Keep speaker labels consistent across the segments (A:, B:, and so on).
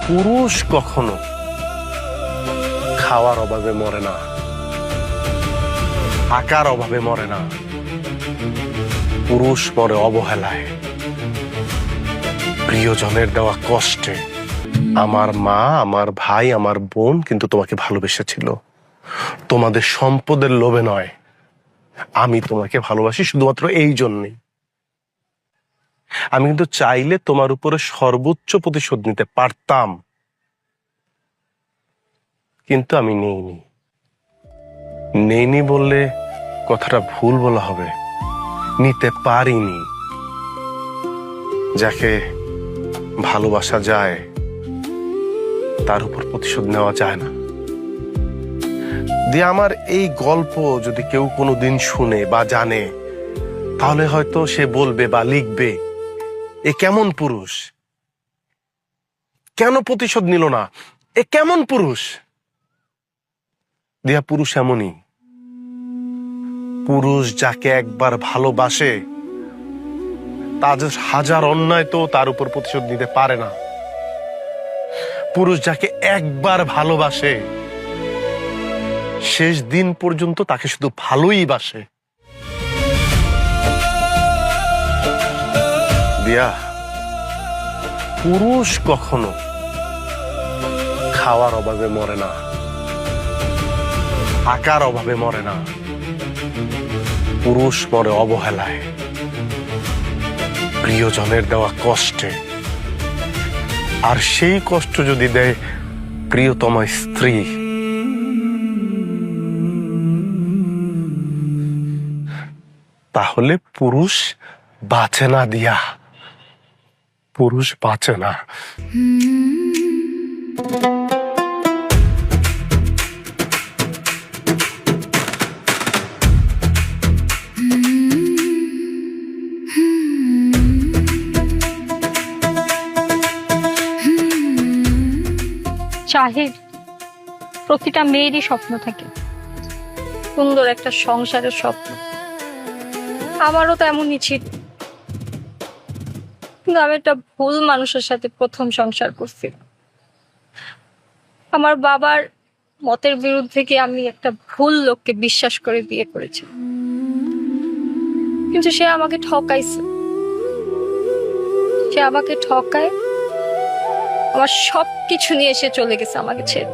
A: পুরুষ কখনো খাওয়ার অভাবে মরে না, থাকার অভাবে মরে না। পুরুষ মরে অবহেলায়, প্রিয়জনের দেওয়া কষ্টে। আমার মা, আমার ভাই, আমার বোন কিন্তু তোমাকে ভালোবেসেছিল, তোমাদের সম্পদের লোভে নয়। আমি তোমাকে ভালোবাসি শুধুমাত্র এই জন্যই। আমি কিন্তু চাইলে তোমার উপরে সর্বোচ্চ প্রতিশোধ নিতে পারতাম, কিন্তু আমি নেইনি বললে কথাটা ভুল বলা হবে। নিতে পারিনি। যাকে ভালোবাসা যায় তার উপর প্রতিশোধ নেওয়া যায় না। দিয়ে আমার এই গল্প যদি কেউ কোনোদিন শুনে বা জানে, তাহলে হয়তো সে বলবে বা লিখবে, এ কেমন পুরুষ, কেন প্রতিশোধ নিল না, এ কেমন পুরুষ। দিয়া পুরুষ এমনই, পুরুষ যাকে একবার ভালোবাসে তার হাজার অন্যায় তো তার উপর প্রতিশোধ নিতে পারে না। পুরুষ যাকে একবার ভালোবাসে শেষ দিন পর্যন্ত তাকে শুধু ভালোই বাসে। দিয়া, পুরুষ কখনো খাওয়ার অভাবে মরে না, থাকার অভাবে মরে না। পুরুষ মরে অবহেলায়, প্রিয়জনের দেওয়া কষ্টে। আর সেই কষ্ট যদি দেয় প্রিয়তমা স্ত্রী, তাহলে পুরুষ বাঁচে না। দিয়া, পুরুষ বাঁচে না।
B: শাহিদ, প্রতিটা মেয়েরই স্বপ্ন থাকে, সুন্দর একটা সংসারের স্বপ্ন। আমারও তো এমনই ছিল, কিন্তু আমি একটা ভুল মানুষের সাথে প্রথম সংসার করছি। আমার বাবার মতের বিরুদ্ধে গিয়ে আমি একটা ভুল লোককে বিশ্বাস করে বিয়ে করেছি, কিন্তু সে আমাকে ঠকাইছে। সে আমাকে ঠকায় আমার সবকিছু নিয়ে সে চলে গেছে আমাকে ছেড়ে।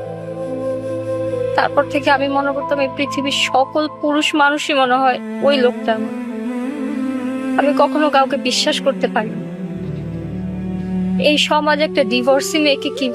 B: তারপর থেকে আমি মনে করতাম এই পৃথিবীর সকল পুরুষ মানুষই মনে হয় ওই লোকটার মতো। আমি কখনো কাউকে বিশ্বাস করতে পারিনি। এই সমাজে একটা ডিভোর্সি মেয়েকে কি